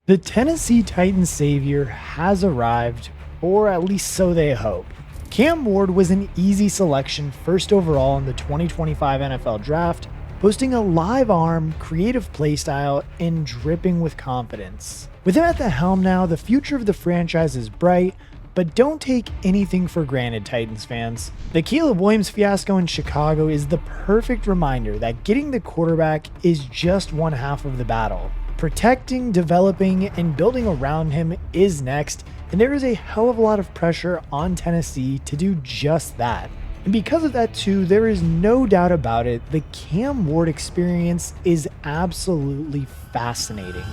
The Tennessee Titans savior has arrived, or at least so they hope. Cam Ward was an easy selection first overall in the 2025 NFL Draft, boasting a live arm, creative playstyle, and dripping with confidence. With him at the helm now, the future of the franchise is bright, but don't take anything for granted, Titans fans. The Caleb Williams fiasco in Chicago is the perfect reminder that getting the quarterback is just one half of the battle. Protecting, developing, and building around him is next, and there is a hell of a lot of pressure on Tennessee to do just that. And because of that too, there is no doubt about it, the Cam Ward experience is absolutely fascinating.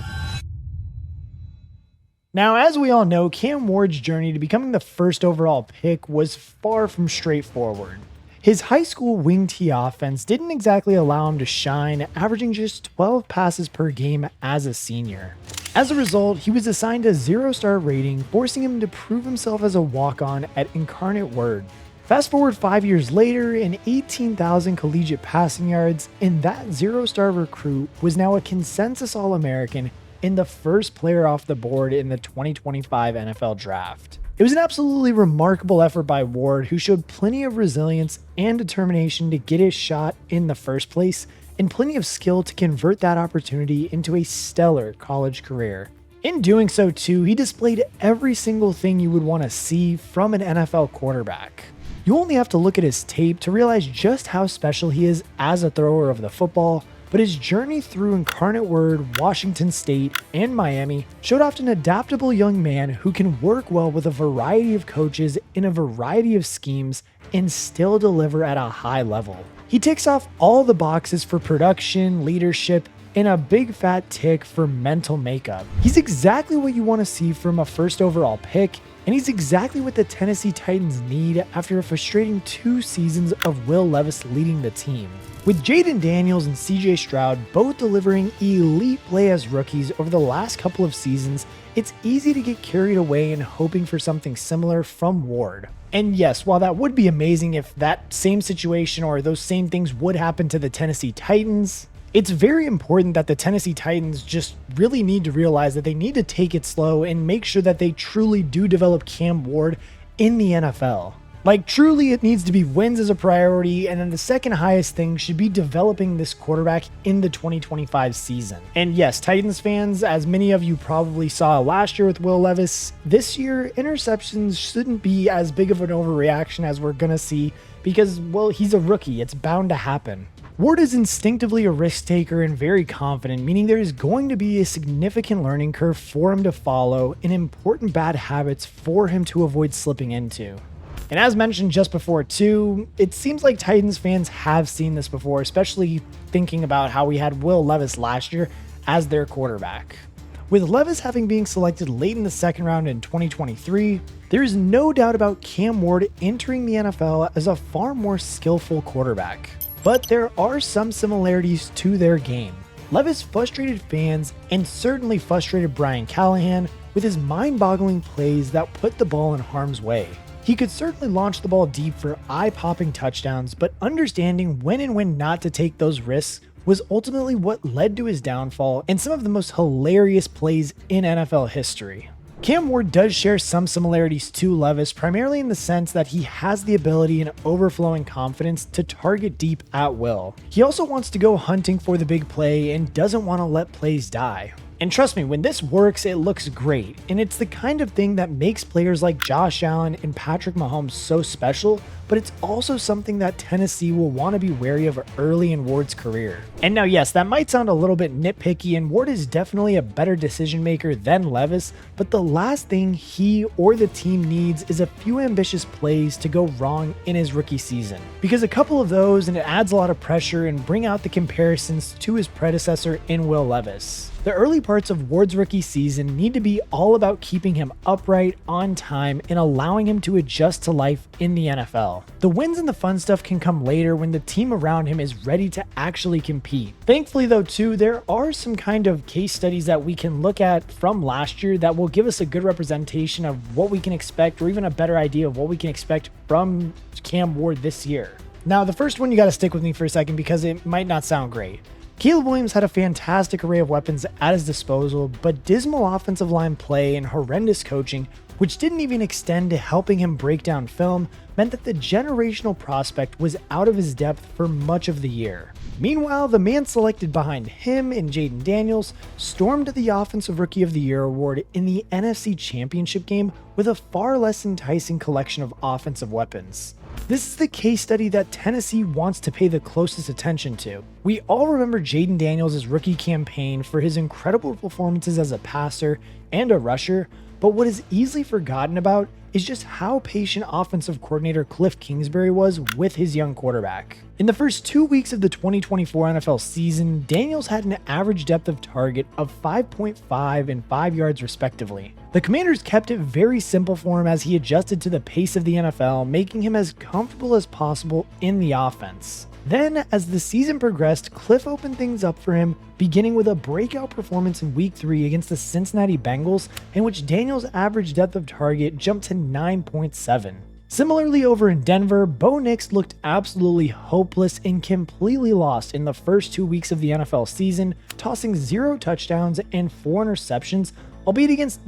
Now, as we all know, Cam Ward's journey to becoming the first overall pick was far from straightforward. His high school wing T offense didn't exactly allow him to shine, averaging just 12 passes per game as a senior. As a result, he was assigned a 0-star rating, forcing him to prove himself as a walk-on at Incarnate Word. Fast forward 5 years later, and 18,000 collegiate passing yards, and that 0-star recruit was now a consensus All-American and the first player off the board in the 2025 NFL Draft. It was an absolutely remarkable effort by Ward, who showed plenty of resilience and determination to get his shot in the first place, and plenty of skill to convert that opportunity into a stellar college career. In doing so too, he displayed every single thing you would want to see from an NFL quarterback. You only have to look at his tape to realize just how special he is as a thrower of the football, but his journey through Incarnate Word, Washington State, and Miami showed off an adaptable young man who can work well with a variety of coaches in a variety of schemes and still deliver at a high level. He ticks off all the boxes for production, leadership, and a big fat tick for mental makeup. He's exactly what you want to see from a first overall pick, and he's exactly what the Tennessee Titans need after a frustrating 2 seasons of Will Levis leading the team. With Jaden Daniels and CJ Stroud both delivering elite play as rookies over the last couple of seasons, it's easy to get carried away and hoping for something similar from Ward. And yes, while that would be amazing if that same situation or those same things would happen to the Tennessee Titans, it's very important that the Tennessee Titans just really need to realize that they need to take it slow and make sure that they truly do develop Cam Ward in the NFL. Like, truly, it needs to be wins as a priority, and then the second highest thing should be developing this quarterback in the 2025 season. And yes, Titans fans, as many of you probably saw last year with Will Levis, this year, interceptions shouldn't be as big of an overreaction as we're gonna see because, well, he's a rookie. It's bound to happen. Ward is instinctively a risk taker and very confident, meaning there is going to be a significant learning curve for him to follow and important bad habits for him to avoid slipping into. And as mentioned just before too, it seems like Titans fans have seen this before, especially thinking about how we had Will Levis last year as their quarterback. With Levis having been selected late in the second round in 2023, there is no doubt about Cam Ward entering the NFL as a far more skillful quarterback. But there are some similarities to their game. Levis frustrated fans and certainly frustrated Brian Callahan with his mind-boggling plays that put the ball in harm's way. He could certainly launch the ball deep for eye-popping touchdowns, but understanding when and when not to take those risks was ultimately what led to his downfall and some of the most hilarious plays in NFL history. Cam Ward does share some similarities to Levis, primarily in the sense that he has the ability and overflowing confidence to target deep at will. He also wants to go hunting for the big play and doesn't want to let plays die. And trust me, when this works, it looks great, and it's the kind of thing that makes players like Josh Allen and Patrick Mahomes so special, but it's also something that Tennessee will want to be wary of early in Ward's career. And now yes, that might sound a little bit nitpicky, and Ward is definitely a better decision maker than Levis, but the last thing he or the team needs is a few ambitious plays to go wrong in his rookie season. Because a couple of those, and it adds a lot of pressure and bring out the comparisons to his predecessor in Will Levis. The early parts of Ward's rookie season need to be all about keeping him upright, on time, and allowing him to adjust to life in the NFL. The wins and the fun stuff can come later when the team around him is ready to actually compete. Thankfully though too, there are some kind of case studies that we can look at from last year that will give us a good representation of what we can expect, or even a better idea of what we can expect from Cam Ward this year. Now, the first one, you got to stick with me for a second because it might not sound great. Caleb Williams had a fantastic array of weapons at his disposal, but dismal offensive line play and horrendous coaching, which didn't even extend to helping him break down film, meant that the generational prospect was out of his depth for much of the year. Meanwhile, the man selected behind him in Jaden Daniels stormed the Offensive Rookie of the Year award in the NFC Championship game with a far less enticing collection of offensive weapons. This is the case study that Tennessee wants to pay the closest attention to. We all remember Jaden Daniels' rookie campaign for his incredible performances as a passer and a rusher, but what is easily forgotten about is just how patient offensive coordinator Cliff Kingsbury was with his young quarterback. In the first 2 weeks of the 2024 NFL season, Daniels had an average depth of target of 5.5 and 5 yards respectively. The Commanders kept it very simple for him as he adjusted to the pace of the NFL, making him as comfortable as possible in the offense. Then, as the season progressed, Cliff opened things up for him, beginning with a breakout performance in Week 3 against the Cincinnati Bengals, in which Daniels' average depth of target jumped to 9.7. Similarly, over in Denver, Bo Nix looked absolutely hopeless and completely lost in the first 2 weeks of the NFL season, tossing 0 touchdowns and 4 interceptions, albeit against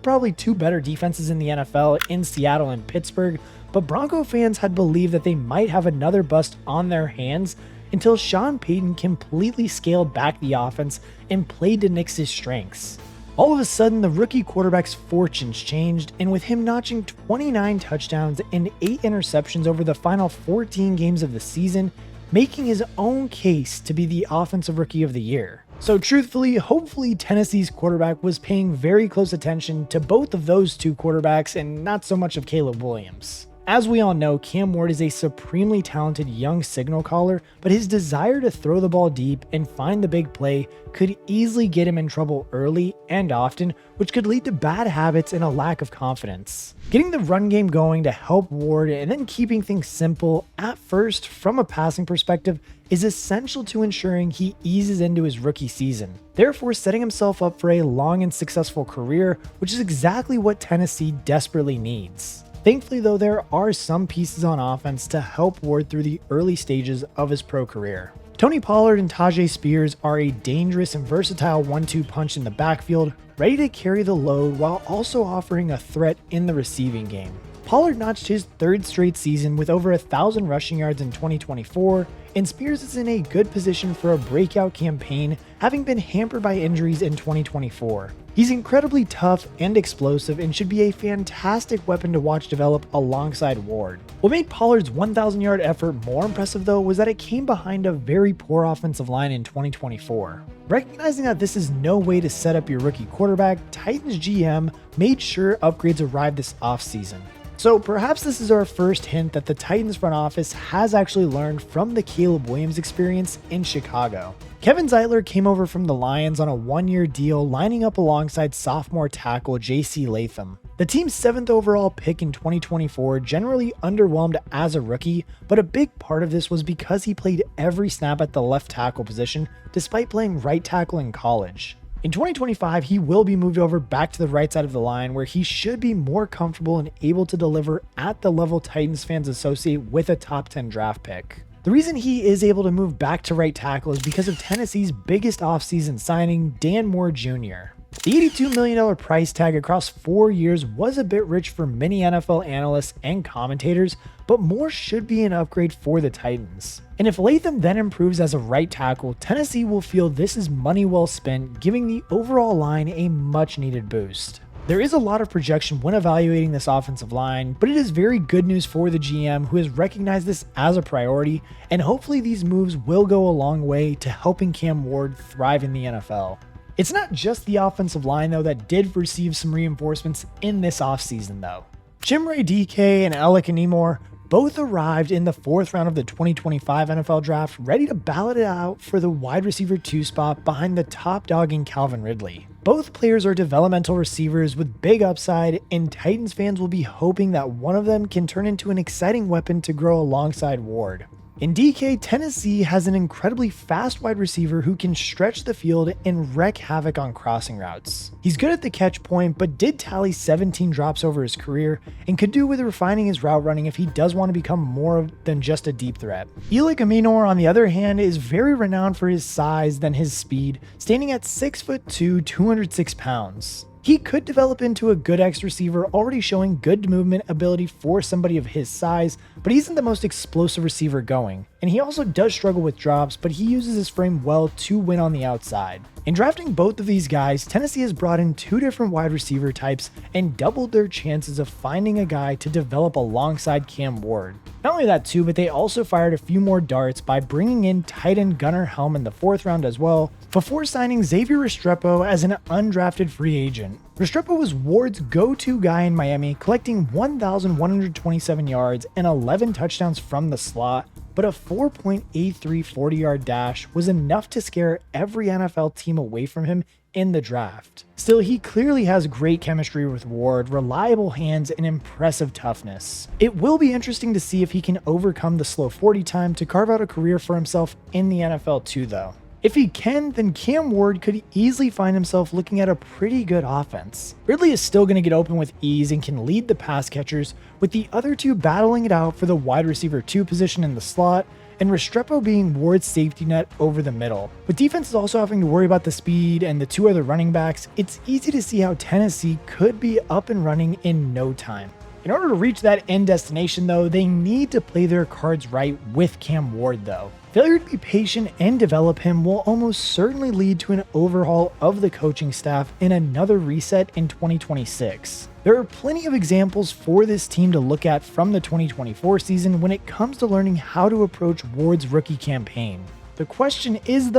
probably 2 better defenses in the NFL in Seattle and Pittsburgh. But Bronco fans had believed that they might have another bust on their hands until Sean Payton completely scaled back the offense and played to Nix's strengths. All of a sudden, the rookie quarterback's fortunes changed, and with him notching 29 touchdowns and 8 interceptions over the final 14 games of the season, making his own case to be the Offensive Rookie of the Year. So truthfully, hopefully Tennessee's quarterback was paying very close attention to both of those two quarterbacks and not so much of Caleb Williams. As we all know, Cam Ward is a supremely talented young signal caller, but his desire to throw the ball deep and find the big play could easily get him in trouble early and often, which could lead to bad habits and a lack of confidence. Getting the run game going to help Ward and then keeping things simple at first from a passing perspective is essential to ensuring he eases into his rookie season, therefore setting himself up for a long and successful career, which is exactly what Tennessee desperately needs. Thankfully, though, there are some pieces on offense to help Ward through the early stages of his pro career. Tony Pollard and Tajay Spears are a dangerous and versatile 1-2 punch in the backfield, ready to carry the load while also offering a threat in the receiving game. Pollard notched his 3rd straight season with over 1,000 rushing yards in 2024, and Spears is in a good position for a breakout campaign, having been hampered by injuries in 2024. He's incredibly tough and explosive and should be a fantastic weapon to watch develop alongside Ward. What made Pollard's 1,000-yard effort more impressive, though, was that it came behind a very poor offensive line in 2024. Recognizing that this is no way to set up your rookie quarterback, Titans GM made sure upgrades arrived this offseason. So perhaps this is our first hint that the Titans front office has actually learned from the Caleb Williams experience in Chicago. Kevin Zeitler came over from the Lions on a 1-year deal, lining up alongside sophomore tackle J.C. Latham. The team's 7th overall pick in 2024 generally underwhelmed as a rookie, but a big part of this was because he played every snap at the left tackle position despite playing right tackle in college. In 2025, he will be moved over back to the right side of the line, where he should be more comfortable and able to deliver at the level Titans fans associate with a top 10 draft pick. The reason he is able to move back to right tackle is because of Tennessee's biggest offseason signing, Dan Moore Jr. The $82 million price tag across 4 years was a bit rich for many NFL analysts and commentators, but Moore should be an upgrade for the Titans. And if Latham then improves as a right tackle, Tennessee will feel this is money well spent, giving the overall line a much needed boost. There is a lot of projection when evaluating this offensive line, but it is very good news for the GM, who has recognized this as a priority, and hopefully these moves will go a long way to helping Cam Ward thrive in the NFL. It's not just the offensive line, though, that did receive some reinforcements in this offseason, though. Chimere Dike and Alec Anymore both arrived in the 4th round of the 2025 NFL Draft, ready to ballot it out for the wide receiver 2 spot behind the top dog in Calvin Ridley. Both players are developmental receivers with big upside, and Titans fans will be hoping that one of them can turn into an exciting weapon to grow alongside Ward. In DK, Tennessee has an incredibly fast wide receiver who can stretch the field and wreak havoc on crossing routes. He's good at the catch point, but did tally 17 drops over his career and could do with refining his route running if he does want to become more than just a deep threat. Eli Aminor, on the other hand, is very renowned for his size than his speed, standing at 6'2", 206 pounds. He could develop into a good X receiver, already showing good movement ability for somebody of his size, but he isn't the most explosive receiver going. And he also does struggle with drops, but he uses his frame well to win on the outside. In drafting both of these guys, Tennessee has brought in two different wide receiver types and doubled their chances of finding a guy to develop alongside Cam Ward. Not only that too, but they also fired a few more darts by bringing in tight end Gunnar Helm in the 4th round as well, before signing Xavier Restrepo as an undrafted free agent. Restrepo was Ward's go-to guy in Miami, collecting 1,127 yards and 11 touchdowns from the slot, but a 4.83 40-yard dash was enough to scare every NFL team away from him in the draft. Still, he clearly has great chemistry with Ward, reliable hands, and impressive toughness. It will be interesting to see if he can overcome the slow 40 time to carve out a career for himself in the NFL too, though. If he can, then Cam Ward could easily find himself looking at a pretty good offense. Ridley is still going to get open with ease and can lead the pass catchers, with the other two battling it out for the wide receiver 2 position in the slot, and Restrepo being Ward's safety net over the middle. With defenses also having to worry about the speed and the two other running backs, it's easy to see how Tennessee could be up and running in no time. In order to reach that end destination though, they need to play their cards right with Cam Ward though. Failure to be patient and develop him will almost certainly lead to an overhaul of the coaching staff and another reset in 2026. There are plenty of examples for this team to look at from the 2024 season when it comes to learning how to approach Ward's rookie campaign. The question is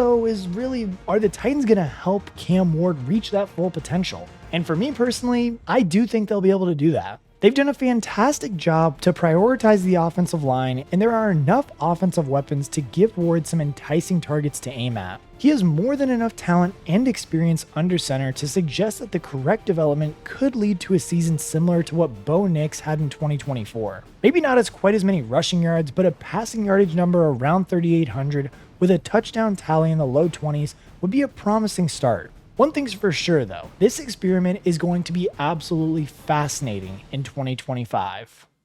really, are the Titans going to help Cam Ward reach that full potential? And for me personally, I do think they'll be able to do that. They've done a fantastic job to prioritize the offensive line, and there are enough offensive weapons to give Ward some enticing targets to aim at. He has more than enough talent and experience under center to suggest that the correct development could lead to a season similar to what Bo Nix had in 2024. Maybe not as quite as many rushing yards, but a passing yardage number around 3,800 with a touchdown tally in the low 20s would be a promising start. One thing's for sure though, this experiment is going to be absolutely fascinating in 2025.